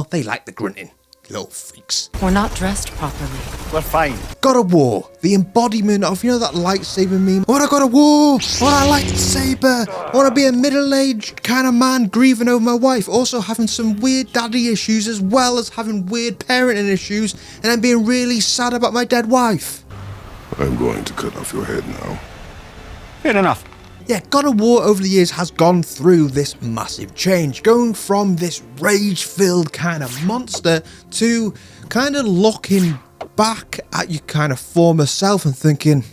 They like the grunting. Little freaks. We're not dressed properly. We're fine. God of War, the embodiment of, you know, that lightsaber meme? I want a God of War! I want a lightsaber! I want to be a middle-aged kind of man grieving over my wife, also having some weird daddy issues as well as having weird parenting issues, and then being really sad about my dead wife. I'm going to cut off your head now. Fair enough. Yeah, God of War over the years has gone through this massive change, going from this rage-filled kind of monster to kind of looking back at your kind of former self and thinking,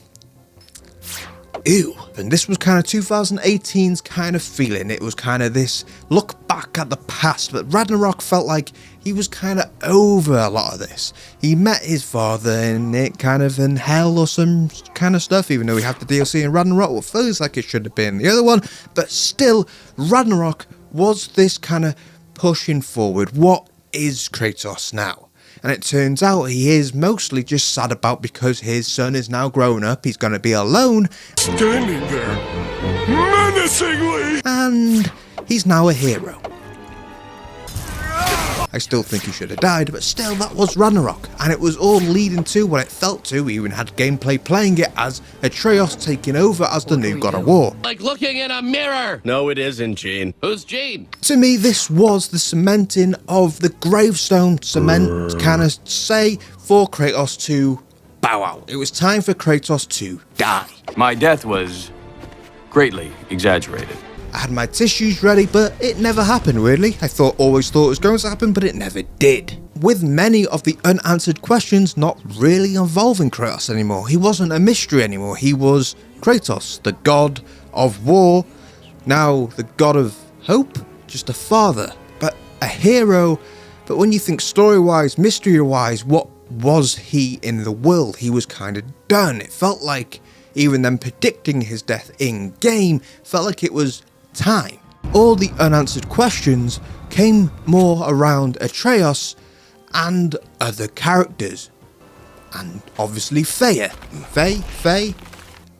ew. And this was kind of 2018's kind of feeling. It was kind of this look back at the past, but Ragnarok felt like he was kind of over a lot of this. He met his father and it kind of in hell or some kind of stuff, even though we have the DLC in Ragnarok, what feels like it should have been the other one, but still, Ragnarok was this kind of pushing forward. What is Kratos now? And it turns out he is mostly just sad about because his son is now grown up, he's going to be alone. Standing there, menacingly! And he's now a hero. I still think he should have died, but still, that was Ragnarok. And it was all leading to what it felt to. We even had gameplay playing it as Atreus taking over as the new God of War. Like looking in a mirror! No, it isn't, Gene. Who's Gene? To me, this was the cementing of the gravestone cement, kind of say, for Kratos to bow out. It was time for Kratos to die. My death was greatly exaggerated. I had my tissues ready, but it never happened, weirdly. I always thought it was going to happen, but it never did. With many of the unanswered questions not really involving Kratos anymore. He wasn't a mystery anymore. He was Kratos, the god of war, now the god of hope, just a father, but a hero. But when you think story-wise, mystery-wise, what was he in the world? He was kind of done. It felt like even them predicting his death in-game felt like it was time. All the unanswered questions came more around Atreus and other characters. And obviously Faye,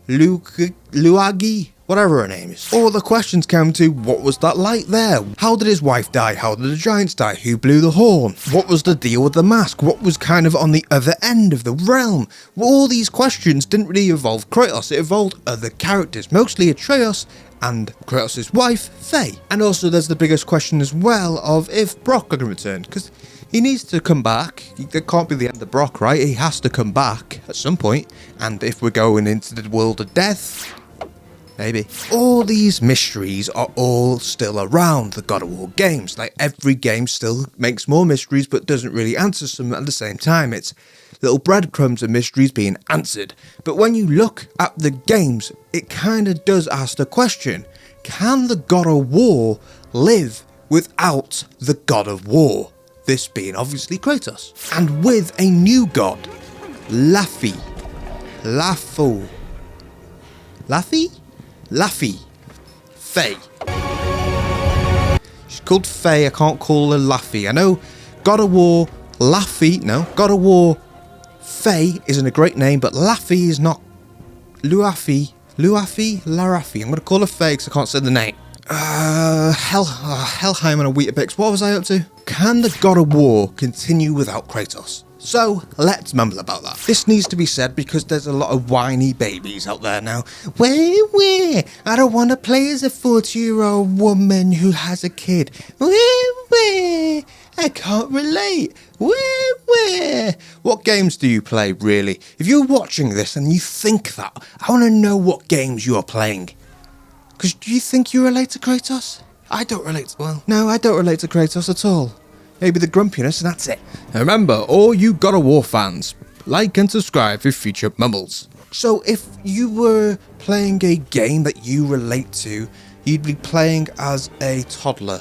Lauragy, whatever her name is. All the questions came to, what was that like there? How did his wife die? How did the giants die? Who blew the horn? What was the deal with the mask? What was kind of on the other end of the realm? Well, all these questions didn't really involve Kratos, it involved other characters, mostly Atreus and Kratos' wife, Faye. And also there's the biggest question as well of if Brock can return, because he needs to come back. It can't be the end of Brock, right? He has to come back at some point. And if we're going into the world of death, maybe. All these mysteries are all still around the God of War games. Like every game still makes more mysteries but doesn't really answer some at the same time. It's little breadcrumbs of mysteries being answered. But when you look at the games, it kind of does ask the question, can the God of War live without the God of War? This being obviously Kratos. And with a new god, Laufey. Faye. She's called Faye, I can't call her Laufey. I know God of War Laufey, no, God of War Faye isn't a great name, but Laufey is not. Lauragy. I'm going to call her Faye because I can't say the name. Helheim and a Weetabix. What was I up to? Can the God of War continue without Kratos? So, let's mumble about that. This needs to be said because there's a lot of whiny babies out there now. Where? I don't want to play as a 40-year-old woman who has a kid. Where? I can't relate. Where? What games do you play, really? If you're watching this and you think that, I want to know what games you are playing. Because do you think you relate to Kratos? I don't relate. No, I don't relate to Kratos at all. Maybe the grumpiness, and that's it. And remember, all you God of War fans, like and subscribe for future mumbles. So if you were playing a game that you relate to, you'd be playing as a toddler.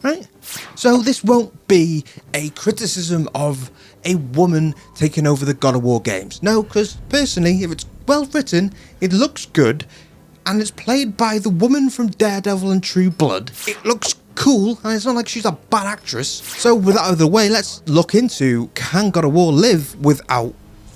Right? So this won't be a criticism of a woman taking over the God of War games. No, because personally, if it's well written, it looks good, and it's played by the woman from Daredevil and True Blood. It looks cool, and it's not like she's a bad actress. So with that out of the way, let's look into, can God of War live without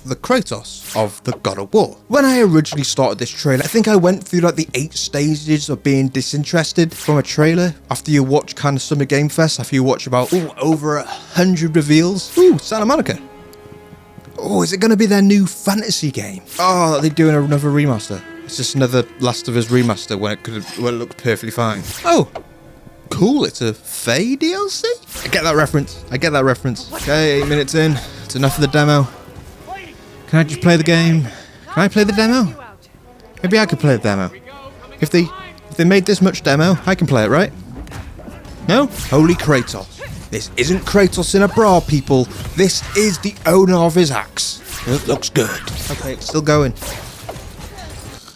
the Kratos of the God of War. When I originally started this trailer, I think I went through like the 8 stages of being disinterested from a trailer. After you watch kind of Summer Game Fest, after you watch about over 100 reveals. Santa Monica. Is it going to be their new fantasy game? They're doing another remaster. It's just another Last of Us remaster when it looked perfectly fine. Cool, it's a Faye DLC? I get that reference. Okay, 8 minutes in. It's enough of the demo. Can I just play the game? Can I play the demo? Maybe I could play the demo. If they made this much demo, I can play it, right? No? Holy Kratos. This isn't Kratos in a bra, people. This is the owner of his axe. It looks good. Okay, it's still going.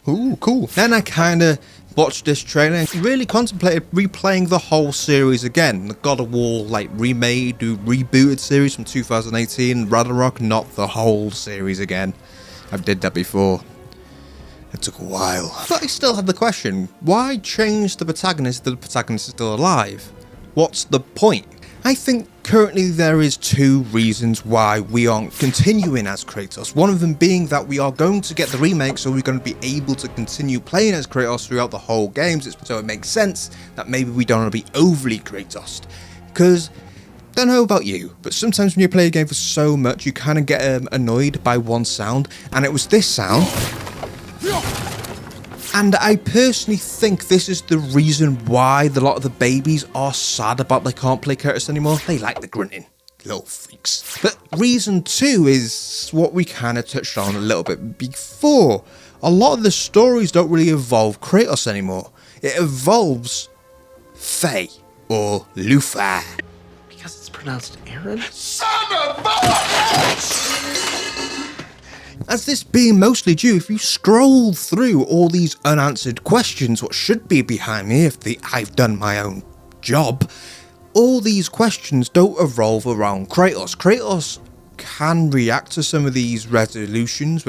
Ooh, cool. Then I kind of watched this trailer and really contemplated replaying the whole series again. The God of War, rebooted series from 2018. Ragnarok, not the whole series again. I've did that before. It took a while. But I still had the question, why change the protagonist if the protagonist is still alive? What's the point? I think currently there is 2 reasons why we aren't continuing as Kratos. One of them being that we are going to get the remake, so we're going to be able to continue playing as Kratos throughout the whole games. So it makes sense that maybe we don't want to be overly Kratos. Because, don't know about you, but sometimes when you play a game for so much, you kind of get annoyed by one sound. And it was this sound. And I personally think this is the reason why a lot of the babies are sad about they can't play Kratos anymore. They like the grunting. Little freaks. But reason 2 is what we kind of touched on a little bit before. A lot of the stories don't really involve Kratos anymore. It involves Faye or Lufy. Because it's pronounced Aaron? As this being mostly due, if you scroll through all these unanswered questions, what should be behind me if I've done my own job, all these questions don't revolve around Kratos. Kratos can react to some of these revolutions,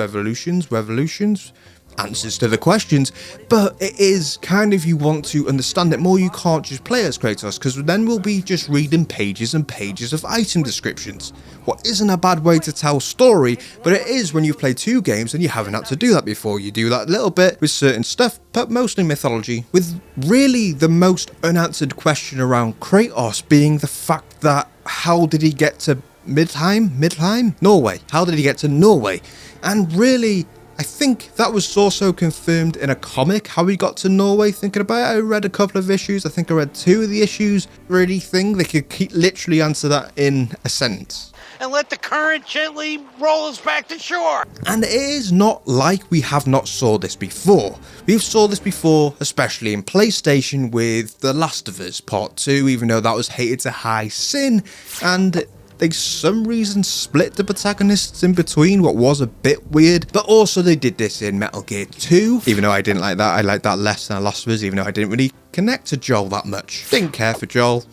answers to the questions, but it is kind of, you want to understand it more, you can't just play as Kratos, because then we'll be just reading pages and pages of item descriptions. What isn't a bad way to tell story, but it is when you've played 2 games and you haven't had to do that before. You do that a little bit with certain stuff, but mostly mythology, with really the most unanswered question around Kratos being the fact that how did he get to Norway? How did he get to Norway? And really, I think that was also confirmed in a comic, how he got to Norway. Thinking about it, I read a couple of issues. I think I read 2 of the issues. Really think they could literally answer that in a sentence. And let the current gently roll us back to shore. And it is not like we have not saw this before. We've saw this before, especially in PlayStation with The Last of Us Part 2, even though that was hated to high sin, and they some reason split the protagonists in between, what was a bit weird. But also they did this in Metal Gear 2, even though I didn't like that. I liked that less than Last of Us, even though I didn't really connect to Joel that much. Didn't care for Joel,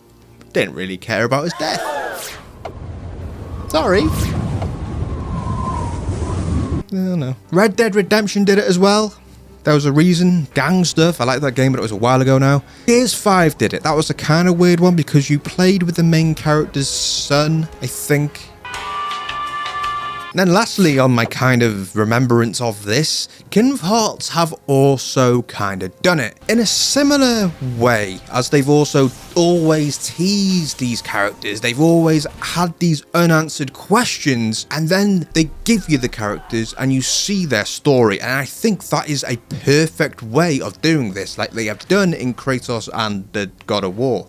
didn't really care about his death. Sorry. No. Red Dead Redemption did it as well. There was a reason. Gang stuff. I like that game, but it was a while ago now. Gears 5 did it. That was a kind of weird one because you played with the main character's son, I think. And then lastly, on my kind of remembrance of this, Kingdom Hearts have also kind of done it in a similar way, as they've also always teased these characters. They've always had these unanswered questions, and then they give you the characters and you see their story. And I think that is a perfect way of doing this, like they have done in Kratos and the God of War.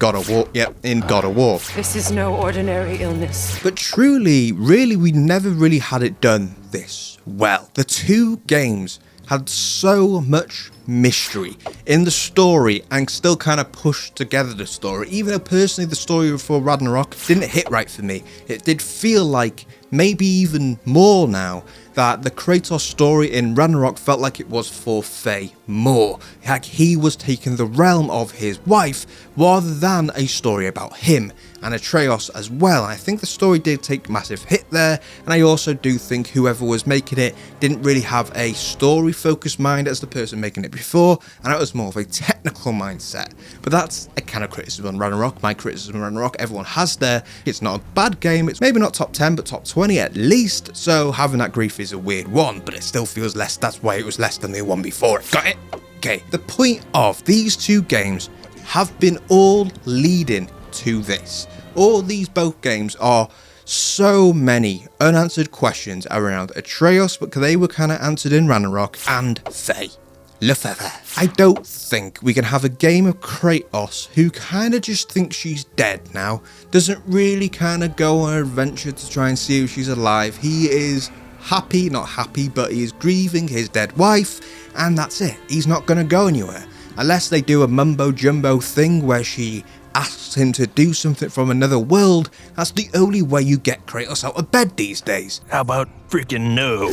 In God of War. This is no ordinary illness. But truly, really, we never really had it done this well. The 2 games had so much mystery in the story and still kind of pushed together the story. Even though personally the story for Ragnarok didn't hit right for me, it did feel like maybe even more now that the Kratos story in Ragnarok felt like it was for Faye more. Like he was taking the realm of his wife rather than a story about him, and Atreus as well. And I think the story did take massive hit there, and I also do think whoever was making it didn't really have a story focused mind as the person making it before, and it was more of a technical mindset. But that's a kind of criticism on Ragnarok. My criticism on Ragnarok, everyone has there. It's not a bad game, it's maybe not top 10 but top 20 at least, so having that grief is a weird one, but it still feels less. That's why it was less than the one before it. Got it? Okay, the point of these two games have been all leading to this. All these both games are so many unanswered questions around Atreus, but they were kind of answered in Ragnarok, and Faye. Laufey. I don't think we can have a game of Kratos who kind of just thinks she's dead now, doesn't really kind of go on an adventure to try and see if she's alive. He is happy, not happy, but he is grieving his dead wife, and that's it. He's not going to go anywhere. Unless they do a mumbo jumbo thing where she asks him to do something from another world, that's the only way you get Kratos out of bed these days. How about freaking no?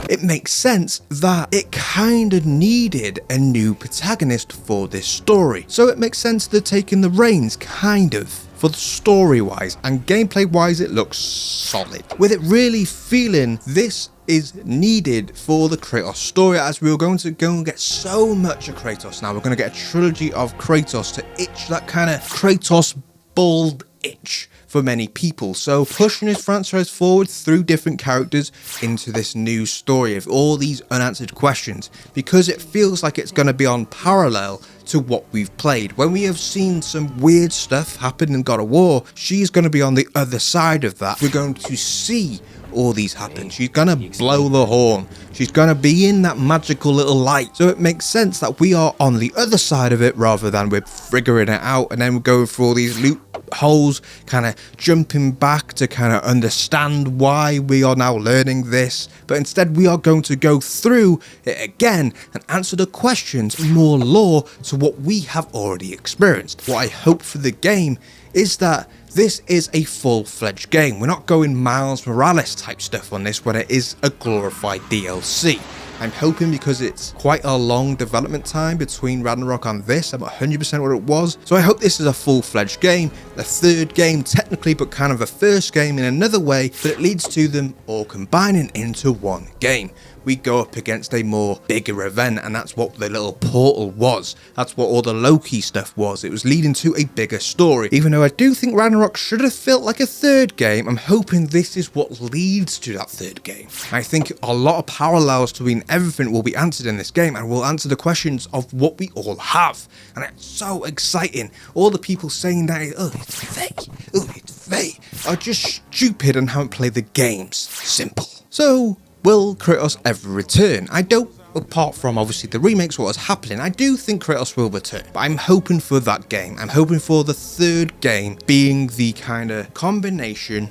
It makes sense that it kind of needed a new protagonist for this story. So it makes sense they're taking the reins, kind of, for the story wise, and gameplay wise it looks solid. With it really feeling this is needed for the Kratos story, as we were going to go and get so much of Kratos now. We're going to get a trilogy of Kratos to itch that kind of Kratos bald itch for many people. So pushing his franchise forward through different characters into this new story of all these unanswered questions, because it feels like it's going to be on parallel to what we've played. When we have seen some weird stuff happen in God of War, she's going to be on the other side of that. We're going to see all these happen. She's gonna blow the horn. She's gonna be in that magical little light. So it makes sense that we are on the other side of it rather than we're figuring it out and then we're going through all these loopholes, kind of jumping back to kind of understand why we are now learning this. But instead we are going to go through it again and answer the questions, more lore to what we have already experienced. What I hope for the game is that this is a full-fledged game. We're not going Miles Morales type stuff on this when it is a glorified DLC. I'm hoping, because it's quite a long development time between Ragnarok and this, I'm 100% what it was. So I hope this is a full-fledged game, the third game technically, but kind of a first game in another way, but it leads to them all combining into one game. We go up against a more bigger event, and that's what the little portal was. That's what all the Loki stuff was. It was leading to a bigger story. Even though I do think Ragnarok should have felt like a third game, I'm hoping this is what leads to that third game. I think a lot of parallels between everything will be answered in this game, and we'll answer the questions of what we all have. And it's so exciting. All the people saying that, oh, it's fake, oh, it's fake, are just stupid and haven't played the games. Simple. So, will Kratos ever return? I don't, apart from obviously the remakes, what was happening, I do think Kratos will return. But I'm hoping for that game. I'm hoping for the third game being the kind of combination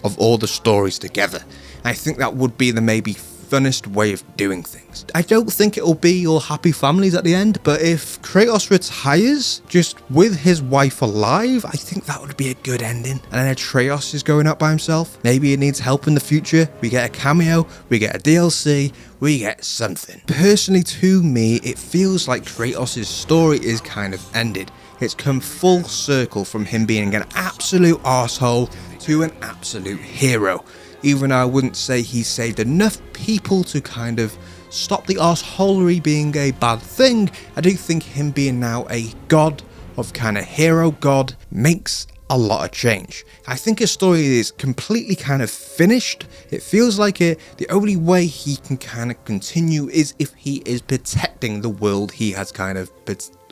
of all the stories together. I think that would be the maybe funnest way of doing things. I don't think it'll be all happy families at the end, but if Kratos retires just with his wife alive, I think that would be a good ending. And then Atreus is going out by himself. Maybe he needs help in the future. We get a cameo, we get a DLC, we get something. Personally, to me, it feels like Kratos' story is kind of ended. It's come full circle from him being an absolute arsehole to an absolute hero. Even though I wouldn't say he saved enough people to kind of stop the arseholery being a bad thing, I do think him being now a god of kind of hero god makes a lot of change. I think his story is completely kind of finished. It feels like it. The only way he can kind of continue is if he is protecting the world he has kind of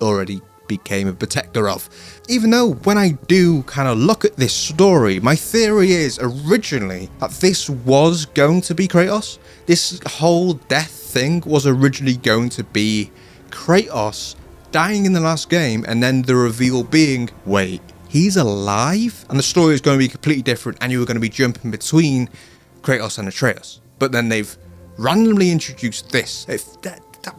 already became a protector of. Even though when I do kind of look at this story, my theory is originally that this was going to be Kratos. This whole death thing was originally going to be Kratos dying in the last game, and then the reveal being, wait, he's alive? And the story is going to be completely different, and you were going to be jumping between Kratos and Atreus. But then they've randomly introduced this.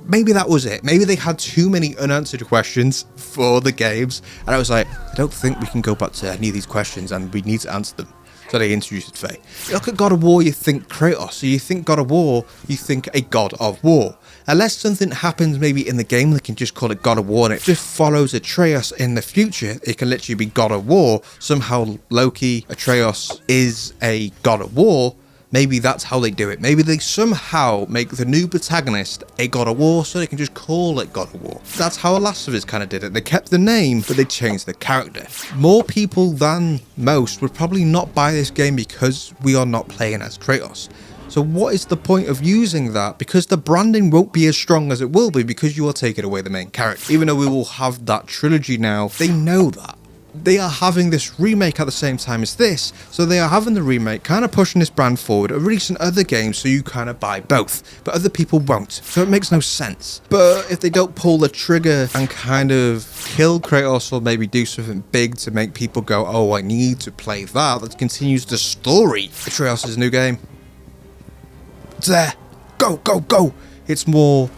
Maybe that was it. Maybe they had too many unanswered questions for the games, and I was like, I don't think we can go back to any of these questions, and we need to answer them. So they introduced Faye. You look at God of War, you think Kratos. So you think God of War, you think a God of War. Unless something happens maybe in the game, they can just call it God of War and it just follows Atreus in the future. It can literally be God of War. Somehow Loki, Atreus is a God of War. Maybe that's how they do it. Maybe they somehow make the new protagonist a God of War so they can just call it God of War. That's how Last of Us kind of did it. They kept the name, but they changed the character. More people than most would probably not buy this game because we are not playing as Kratos. So what is the point of using that? Because the branding won't be as strong as it will be because you are taking away the main character. Even though we will have that trilogy now, they know that. They are having this remake at the same time as this, so they are having the remake, kind of pushing this brand forward, releasing other games so you kind of buy both, but other people won't, so it makes no sense. But if they don't pull the trigger and kind of kill Kratos or maybe do something big to make people go, oh, I need to play that continues the story. Atreus' new game. It's there. Go, go, go. It's more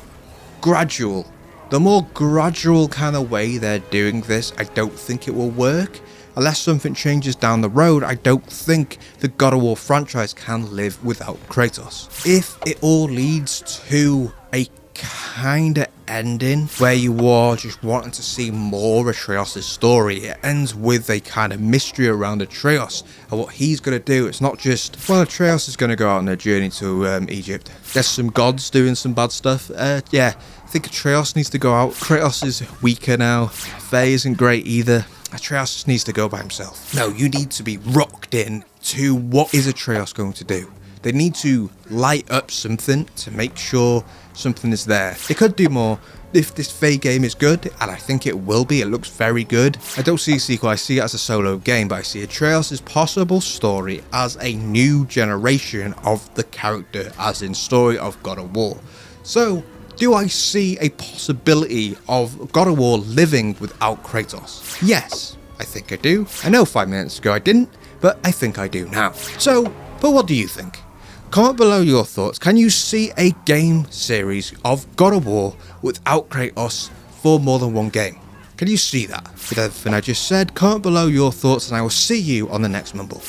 gradual. The more gradual kind of way they're doing this, I don't think it will work. Unless something changes down the road, I don't think the God of War franchise can live without Kratos. If it all leads to a kind of ending where you are just wanting to see more Atreus' story, it ends with a kind of mystery around Atreus and what he's going to do. It's not just, well, Atreus is going to go out on a journey to Egypt. There's some gods doing some bad stuff. Yeah, I think Atreus needs to go out. Kratos is weaker now. Faye isn't great either. Atreus just needs to go by himself. No, you need to be rocked in to what is Atreus going to do. They need to light up something to make sure something is there. They could do more. If this Faye game is good, and I think it will be, it looks very good. I don't see a sequel, I see it as a solo game, but I see Atreus' possible story as a new generation of the character, as in story of God of War. So, do I see a possibility of God of War living without Kratos? Yes, I think I do. I know 5 minutes ago I didn't, but I think I do now. So, but what do you think? Comment below your thoughts. Can you see a game series of God of War without Kratos for more than one game? Can you see that? With everything I just said, comment below your thoughts and I will see you on the next Mumble.